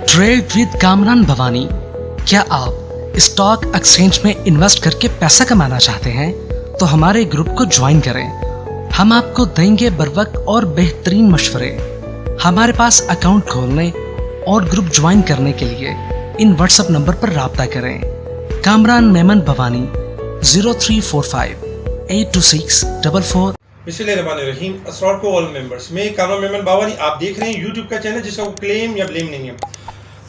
Trade with Kamran Bhavani. क्या आप stock exchange में इन्वेस्ट करके पैसा कमाना चाहते हैं तो हमारे ग्रुप को ज्वाइन करें। हम आपको देंगे बर वक्त और बेहतरीन मशवरे। हमारे पास अकाउंट खोलने और ग्रुप ज्वाइन करने के लिए इन व्हाट्सएप नंबर पर राब्ता करें। कामरान मेमन भवानी 0345 82644। बिस्मिल्लाहिर्रहमानिर्रहीम। अस्सलाम वालेकुम ऑल मेंबर्स। मैं कामरान मेमन भवानी, आप देख रहे हैं यूट्यूब का चैनल जिसका कोई क्लेम या ब्लेम नहीं है।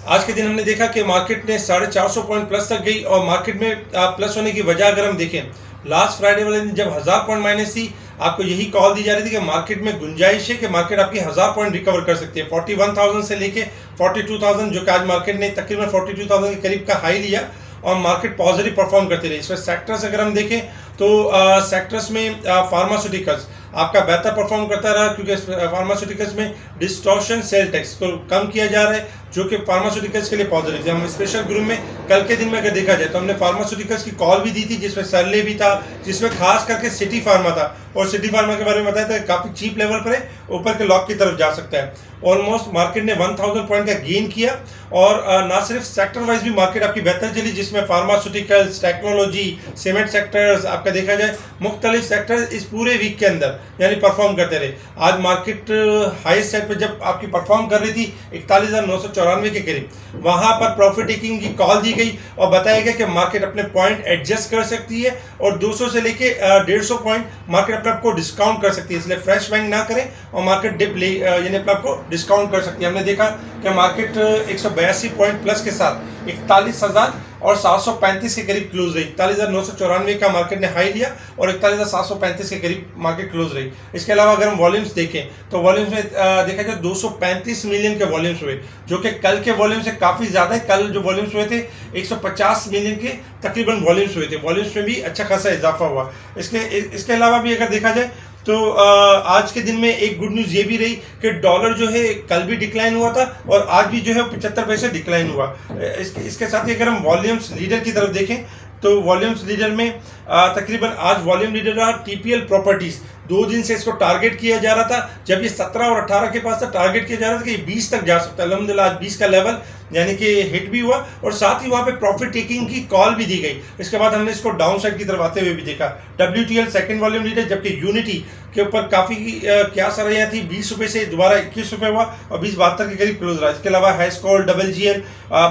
आज के दिन हमने देखा कि मार्केट ने 450 पॉइंट प्लस तक गई और मार्केट में प्लस होने की वजह अगर हम देखें, लास्ट फ्राइडे वाले दिन जब 1000 पॉइंट माइनस थी, आपको यही कॉल दी जा रही थी कि मार्केट में गुंजाइश है कि मार्केट आपकी 1000 पॉइंट रिकवर कर सकती है। 41,000 से लेके 42,000, जो कि आज मार्केट ने तकरीबन 42,000 के करीब का हाई लिया और मार्केट पॉजिटिव परफॉर्म करती रही। इसमें सेक्टर्स अगर हम देखें तो सेक्टर्स में फार्मास्यूटिकल्स आपका बेहतर परफॉर्म करता रहा, क्योंकि फार्मास्यूटिकल्स में डिस्टॉर्शन सेल टैक्स को कम किया जा रहा है, जो कि फार्मास्यूटिकल्स के लिए पॉजिटिव है। हम स्पेशल ग्रुप में कल के दिन में अगर देखा जाए तो हमने फार्मास्यूटिकल्स की कॉल भी दी थी, जिसमें सरले भी था, जिसमें खास करके सिटी फार्मा था और सिटी फार्मा के बारे में बताया था काफ़ी चीप लेवल पर है, ऊपर के लॉक की तरफ जा सकता है। ऑलमोस्ट मार्केट ने 1000 पॉइंट का गेन किया और ना सिर्फ सेक्टर वाइज भी मार्केट आपकी बेहतर चली, जिसमें फार्मास्यूटिकल्स, टेक्नोलॉजी, सीमेंट सेक्टर्स आपका देखा जाए मुख्तलिफ सेक्टर इस पूरे वीक के अंदर यानी परफॉर्म करते रहे। आज मार्केट हाईएस्ट साइड पर जब आपकी परफॉर्म कर रही थी 41,994 के करीब, वहां पर प्रॉफिट टेकिंग की कॉल दी गई और बताया गया कि मार्केट अपने पॉइंट एडजस्ट कर सकती है और 200 से लेके 150 पॉइंट मार्केट अपने आपको डिस्काउंट कर सकती है। इसलिए फ्रेश बैंक ना करें और मार्केट डिप ले यानी अपने आपको डिस्काउंट कर सकती है। हमने देखा कि मार्केट 182 पॉइंट प्लस के साथ 41,735 के करीब क्लोज रही। 41,994 का मार्केट ने हाई लिया और 41,735 के करीब मार्केट क्लोज रही। इसके अलावा अगर हम वॉल्यूम्स देखें तो वॉल्यूम्स में देखा जाए 235 मिलियन के वॉल्यूम्स हुए, जो कि कल के वॉल्यूम से काफ़ी ज़्यादा है। कल जो वॉल्यूम्स हुए थे 150 मिलियन के तकरीबन वॉल्यूम्स हुए थे। वॉल्यूम्स में भी अच्छा खासा इजाफा हुआ। इसके अलावा भी अगर देखा जाए तो आज के दिन में एक गुड न्यूज़ ये भी रही कि डॉलर जो है कल भी डिक्लाइन हुआ था और आज भी जो है 75 पैसे डिक्लाइन हुआ। इसके साथ ही अगर हम वॉल्यूम्स लीडर की तरफ देखें तो वॉल्यूम्स लीडर में तकरीबन आज वॉल्यूम लीडर रहा टीपीएल प्रॉपर्टीज। 2 दिन से इसको टारगेट किया जा रहा था, जब ये 17 और 18 के पास था टारगेट किया जा रहा था कि ये 20 तक जा सकता है। अल्हम्दुलिल्लाह आज 20 का लेवल यानी कि हिट भी हुआ और साथ ही वहाँ पे प्रॉफिट टेकिंग की कॉल भी दी गई। इसके बाद हमने इसको डाउन साइड की तरफ आते हुए भी देखा। WTL सेकंड वॉल्यूम लीडर, जबकि यूनिटी के ऊपर काफ़ी क्या सरैया थी, 20 रुपये से दोबारा 21 रुपये हुआ और 20.72 के करीब क्लोज रहा। इसके अलावा हैस्कॉल, WGL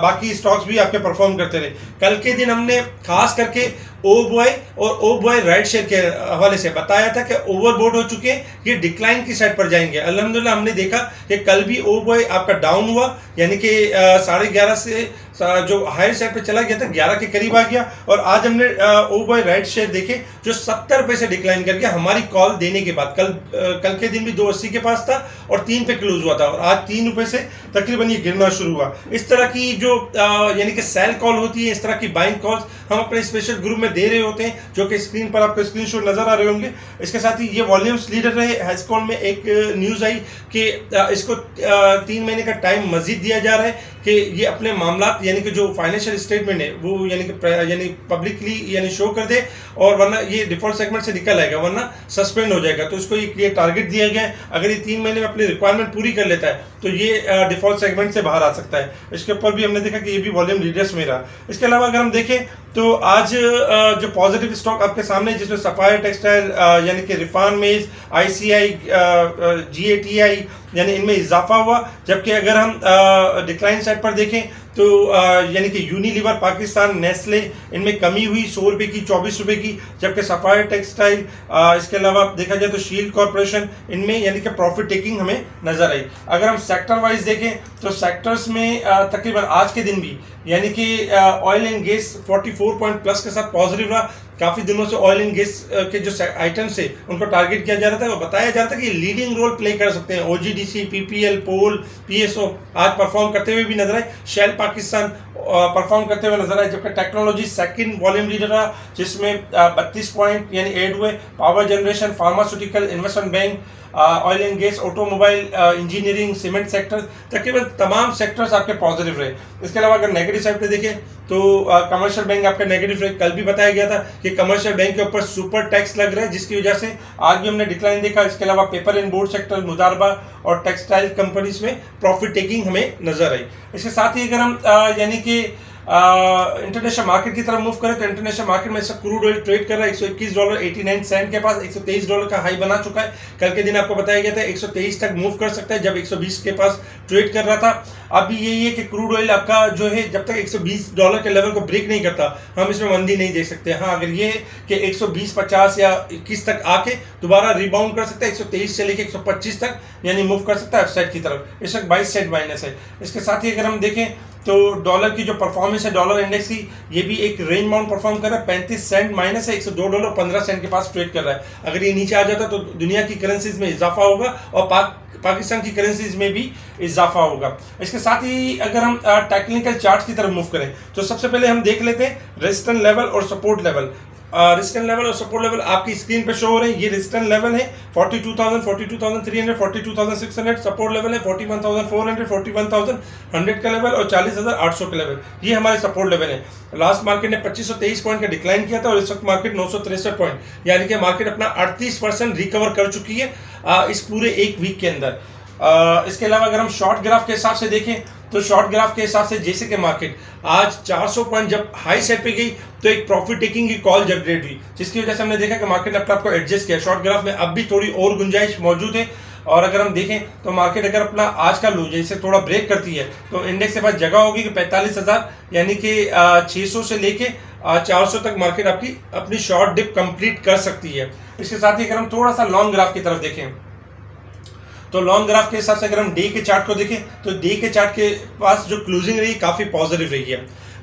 बाकी स्टॉक्स भी आपके परफॉर्म करते रहे। कल के दिन हमने खास करके ओ बॉय और ओ बॉय राइट शेयर के हवाले से बताया था कि ओवरबोट हो चुके हैं, ये डिक्लाइन की साइड पर जाएंगे। अल्हम्दुलिल्लाह हमने देखा कि कल भी ओ बॉय आपका डाउन हुआ, यानी कि 11:30 से जो हायर साइड पे चला गया था 11 के करीब आ गया और आज हमने ओ बॉय राइट शेयर देखे जो 70 रुपये से डिक्लाइन कर गया हमारी कॉल देने के बाद। कल के दिन भी 280 के पास था और 3 पे क्लोज हुआ था और आज 3 रुपये से तकरीबन ये गिरना शुरू हुआ। इस तरह की जो यानी कि सेल कॉल होती है, इस तरह की बाइंग कॉल्स हम अपने स्पेशल ग्रुप में दे रहे होते हैं, जो कि स्क्रीन पर आपको स्क्रीनशॉट नजर आ रहे होंगे। इसके साथ ही ये वॉल्यूम्स लीडर रहे। हैस्कॉल में एक न्यूज़ आई कि इसको 3 महीने का टाइम मजीद दिया जा रहा है कि ये अपने मामला यानी कि जो फाइनेंशियल स्टेटमेंट है वो यानी पब्लिकली यानी शो कर दे, और वरना ये डिफॉल्ट सेगमेंट से निकल आएगा, वरना सस्पेंड हो जाएगा। तो इसको ये टारगेट दिया गया है, अगर ये 3 महीने में अपनी रिक्वायरमेंट पूरी कर लेता है तो ये डिफॉल्ट सेगमेंट से बाहर आ सकता है। इसके ऊपर भी हमने देखा कि ये भी वॉल्यूम लीडर्स में रहा। इसके अलावा अगर हम देखें तो आज जो पॉजिटिव स्टॉक आपके सामने, जिसमें सफायर टेक्सटाइल यानी कि रिफान मेज, ICI, GATI यानी इनमें इजाफा हुआ। जबकि अगर हम डिक्लाइन साइड पर देखें तो यानी कि यूनिलीवर पाकिस्तान, नेस्ले, इनमें कमी हुई 100 रुपये की, 24 रुपये की। जबकि सफायर टेक्सटाइल, इसके अलावा देखा जाए तो शील्ड कॉर्पोरेशन, इनमें यानी कि प्रॉफिट टेकिंग हमें नजर आई। अगर हम सेक्टर वाइज देखें तो सेक्टर्स में तकरीबन आज के दिन भी यानी कि oil and gas 44 point plus के साथ पॉजिटिव रहा। काफ़ी दिनों से ऑयल एंड गैस के जो आइटम्स है उनको टारगेट किया जा रहा था और बताया जा रहा था कि ये लीडिंग रोल प्ले कर सकते हैं। OGDC, PPL, पोल, PSO आज परफॉर्म करते हुए भी नजर आए। शेल पाकिस्तान परफॉर्म करते हुए नजर आए। जबकि टेक्नोलॉजी सेकंड वॉल्यूम लीडर रहा, जिसमें 32 पॉइंट यानी ऐड हुए। Power generation, pharmaceutical, investment bank, oil and gas, automobile, engineering, cement sector, तकरीबन तमाम सेक्टर्स आपके पॉजिटिव रहे। इसके अलावा अगर नेगेटिव साइड पे देखें तो कमर्शियल बैंक आपका नेगेटिव रहे। कल भी बताया गया था कि कमर्शियल बैंक के ऊपर सुपर टैक्स लग रहा है, जिसकी वजह से आज भी हमने डिक्लाइन देखा। इसके अलावा पेपर एंड बोर्ड सेक्टर, मुदारबा और टेक्सटाइल कंपनीज में प्रॉफिट टेकिंग हमें नजर आई। इसके साथ ही अगर हम यानी कि इंटरनेशनल मार्केट की तरफ मूव करें तो इंटरनेशनल मार्केट में इसका क्रूड ऑयल ट्रेड कर रहा है $121.89 के पास, $123 का हाई बना चुका है। कल के दिन आपको बताया गया था 123 तक मूव कर सकता है, जब 120 के पास ट्रेड कर रहा था। अभी यही है कि क्रूड ऑयल आपका जो है जब तक $120 के लेवल को ब्रेक नहीं करता, हम इसमें मंदी नहीं देख सकते। हाँ, अगर ये है कि 120-50 या 21 तक आके दोबारा रिबाउंड कर सकता है 123 से लेके 125 तक, यानी मूव कर सकता है अपसाइड की तरफ। इस वक्त 22 सेंट माइनस है। इसके साथ ही अगर हम देखें तो डॉलर की जो परफॉर्मेंस है, डॉलर इंडेक्स की, ये भी एक रेंज बाउंड परफॉर्म कर रहा है। 35 सेंट माइनस है, $102.15 के पास ट्रेड कर रहा है। अगर ये नीचे आ जाता तो दुनिया की करेंसीज में इजाफा होगा और पाकिस्तान की करेंसीज में भी इजाफा होगा। इसके साथ ही अगर हम टेक्निकल चार्ट्स की तरफ मूव करें तो सबसे पहले हम देख लेते हैं रेजिस्टेंस लेवल और सपोर्ट लेवल। रेजिस्टेंस लेवल और सपोर्ट लेवल आपकी स्क्रीन पे शो हो रहे हैं। ये रेजिस्टेंस लेवल है 42,000, 42,300, 42,600। सपोर्ट लेवल है 41,400, 41,100 का लेवल और 40,800 का लेवल। ये हमारे सपोर्ट लेवल है। लास्ट मार्केट ने 2523 पॉइंट का डिक्लाइन किया था और इस वक्त मार्केट 963 पॉइंट, यानी कि मार्केट अपना 38% रिकवर कर चुकी है इस पूरे एक वीक के अंदर। इसके अलावा अगर हम शॉर्ट ग्राफ के हिसाब से देखें तो शॉर्ट ग्राफ के हिसाब से जैसे कि मार्केट आज 400 पॉइंट जब हाई साइड पे गई तो एक प्रॉफिट टेकिंग की कॉल जनरेट हुई, जिसकी वजह से हमने देखा कि मार्केट ने अपने आप को एडजस्ट किया। शॉर्ट ग्राफ में अब भी थोड़ी और गुंजाइश मौजूद है। और अगर हम देखें तो मार्केट अगर अपना आज का लो जैसे थोड़ा ब्रेक करती है तो इंडेक्स के पास जगह होगी कि 45,000 यानी कि 600 से लेके 400 तक मार्केट आपकी अपनी शॉर्ट डिप कंप्लीट कर सकती है। इसके साथ ही अगर हम थोड़ा सा लॉन्ग ग्राफ की तरफ देखें तो लॉन्ग ग्राफ के हिसाब से अगर हम डे के चार्ट को देखें तो डे के चार्ट के पास जो क्लोजिंग रही काफ़ी पॉजिटिव रही है।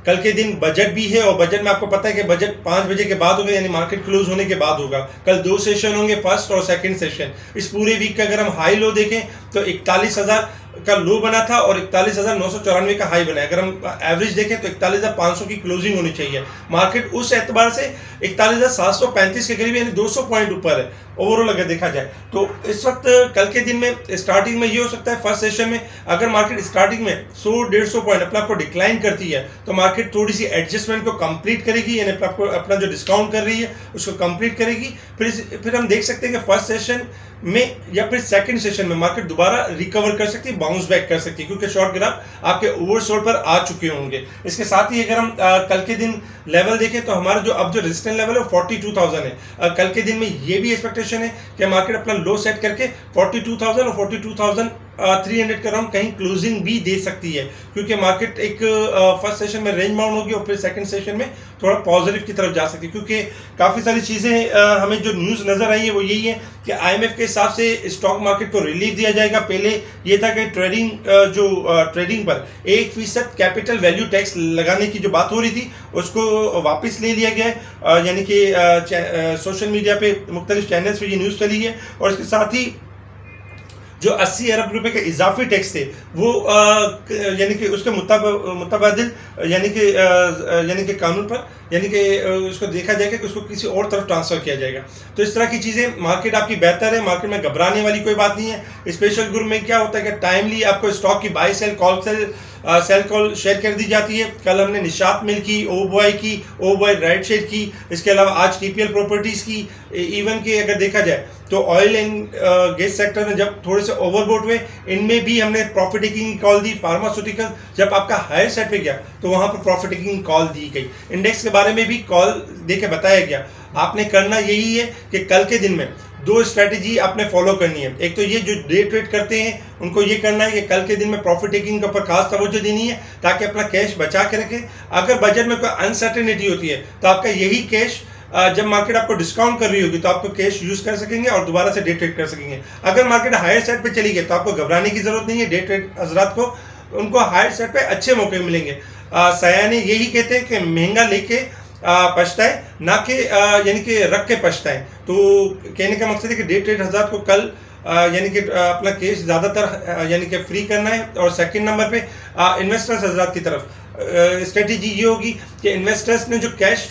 कल के दिन बजट भी है और बजट में आपको पता है कि बजट 5 बजे के बाद होगा, यानी मार्केट क्लोज होने के बाद होगा। कल 2 सेशन होंगे, फर्स्ट और सेकंड सेशन। इस पूरे वीक का अगर हम हाई लो देखें तो 41,000 का लो बना था और 41,994 का हाई बना है। अगर हम एवरेज देखें तो 41,500 की क्लोजिंग होनी चाहिए। मार्केट उस एतबार से 41,735 के करीब यानी 200 पॉइंट ऊपर है ओवरऑल अगर देखा जाए तो। इस वक्त कल के दिन में स्टार्टिंग में ये हो सकता है फर्स्ट सेशन में अगर मार्केट स्टार्टिंग में 100-150 पॉइंट अपने आपको डिक्लाइन करती है तो मार्केट थोड़ी सी एडजस्टमेंट को कंप्लीट करेगी, यानी आपको अपना जो डिस्काउंट कर रही है उसको कंप्लीट करेगी। फिर हम देख सकते हैं कि फर्स्ट सेशन में या फिर सेकंड सेशन में मार्केट दोबारा रिकवर कर सकती है, बाउंस बैक कर सकती है, क्योंकि शॉर्ट ग्राफ आपके ओवरसोल्ड पर आ चुके होंगे। इसके साथ ही अगर हम कल के दिन लेवल देखें तो हमारा जो अब जो रेजिस्टेंस लेवल है 42,000 है। कल के दिन में ये भी एक्सपेक्टेशन है कि मार्केट अपना लो सेट करके 42,000 और 42,300 का राउंड कहीं क्लोजिंग भी दे सकती है, क्योंकि मार्केट एक फर्स्ट सेशन में रेंज बाउंड होगी और फिर सेकंड सेशन में थोड़ा पॉजिटिव की तरफ जा सकती है। क्योंकि काफ़ी सारी चीज़ें हमें जो न्यूज़ नज़र आई है वो यही है कि IMF के हिसाब से स्टॉक मार्केट को रिलीफ दिया जाएगा। पहले ये था कि ट्रेडिंग पर 1% कैपिटल वैल्यू टैक्स लगाने की जो बात हो रही थी उसको वापस ले लिया गया है, यानी कि सोशल मीडिया पे मुख्तलिफ चैनल्स पे ये न्यूज़ चली है। और इसके साथ ही जो 80 अरब रुपए के इजाफी टैक्स थे वो यानी कि उसके मुताबिल यानी कि कानून पर यानी कि उसको देखा जाएगा कि उसको किसी और तरफ ट्रांसफर किया जाएगा। तो इस तरह की चीज़ें मार्केट आपकी बेहतर है, मार्केट में घबराने वाली कोई बात नहीं है। स्पेशल ग्रुप में क्या होता है कि टाइमली आपको स्टॉक की बाय सेल कॉल शेयर कर दी जाती है। कल हमने निशात मिल की, ओबॉय राइट शेयर की, इसके अलावा आज TPL प्रॉपर्टीज़ की, इवन के अगर देखा जाए तो ऑयल एंड गैस सेक्टर में जब थोड़े से ओवरबोट हुए इनमें भी हमने प्रॉफिट टेकिंग की कॉल दी। फार्मास्यूटिकल जब आपका हायर साइड पे गया तो वहाँ पर प्रॉफिट टेकिंग कॉल दी गई। इंडेक्स के बारे में भी कॉल देके बताया गया। आपने करना यही है कि कल के दिन में 2 स्ट्रेटेजी आपने फॉलो करनी है। एक तो ये जो डे ट्रेड करते हैं उनको ये करना है कि कल के दिन में प्रॉफिट टेकिंग के ऊपर खास तवज्जो देनी है ताकि अपना कैश बचा के रखें। अगर बजट में कोई अनसर्टेनिटी होती है तो आपका यही कैश जब मार्केट आपको डिस्काउंट कर रही होगी तो आपको कैश यूज कर सकेंगे और दोबारा से डे ट्रेड कर सकेंगे। अगर मार्केट हायर साइड पे चली गई तो आपको घबराने की जरूरत नहीं है। डे ट्रेड हजरात को उनको हायर साइड पे अच्छे मौके मिलेंगे। सयाने यही कहते हैं कि महंगा लेके पछताए ना कि यानी कि रख के पछताए। तो कहने का मकसद है कि डे ट्रेड हजरात को कल यानी कि अपना कैश ज़्यादातर यानी कि फ्री करना है। और सेकंड नंबर पे इन्वेस्टर्स हजरात की तरफ स्ट्रेटेजी ये होगी कि इन्वेस्टर्स ने जो कैश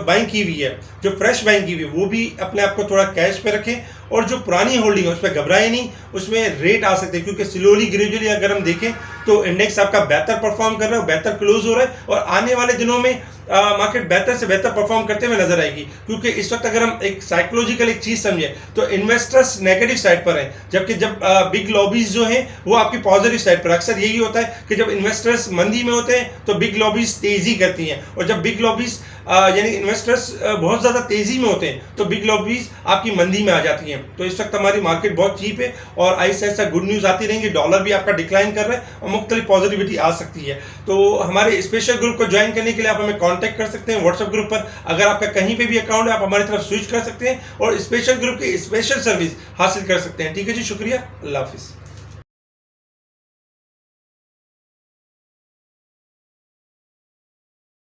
बाइंग की हुई है, जो फ्रेश बाइंग की हुई है, वो भी अपने आप को थोड़ा कैश पे रखें और जो पुरानी होल्डिंग है उस पर घबराए नहीं, उसमें रेट आ सकते हैं, क्योंकि स्लोली ग्रेजुअली अगर हम देखें तो इंडेक्स आपका बेहतर परफॉर्म कर रहा है, बेहतर क्लोज हो रहा है, और आने वाले दिनों में मार्केट बेहतर से बेहतर परफॉर्म करते हुए नजर आएगी। क्योंकि इस वक्त अगर हम एक साइकोलॉजिकल एक चीज समझे तो इन्वेस्टर्स नेगेटिव साइड पर हैं, जबकि जब बिग लॉबीज जो हैं वो आपकी पॉजिटिव साइड पर। अक्सर यही होता है कि जब इन्वेस्टर्स मंदी में होते हैं तो बिग लॉबीज तेजी करती हैं, और जब बिग लॉबीज यानी इन्वेस्टर्स बहुत ज्यादा तेजी में होते हैं तो बिग लॉबीज आपकी मंदी में आ जाती हैं। तो इस वक्त हमारी मार्केट बहुत चीप है और ऐसा ऐसा गुड न्यूज आती रहेंगी, डॉलर भी आपका डिक्लाइन कर रहा है और मुख्तलिफ पॉजिटिविटी आ सकती है। तो हमारे स्पेशल ग्रुप को ज्वाइन करने के लिए आप हमें कांटेक्ट कर सकते हैं व्हाट्सएप ग्रुप पर। अगर आपका कहीं पे भी अकाउंट है आप हमारी तरफ स्विच कर सकते हैं और स्पेशल ग्रुप की स्पेशल सर्विस हासिल कर सकते हैं। ठीक है जी, शुक्रिया, अल्लाह हाफिज।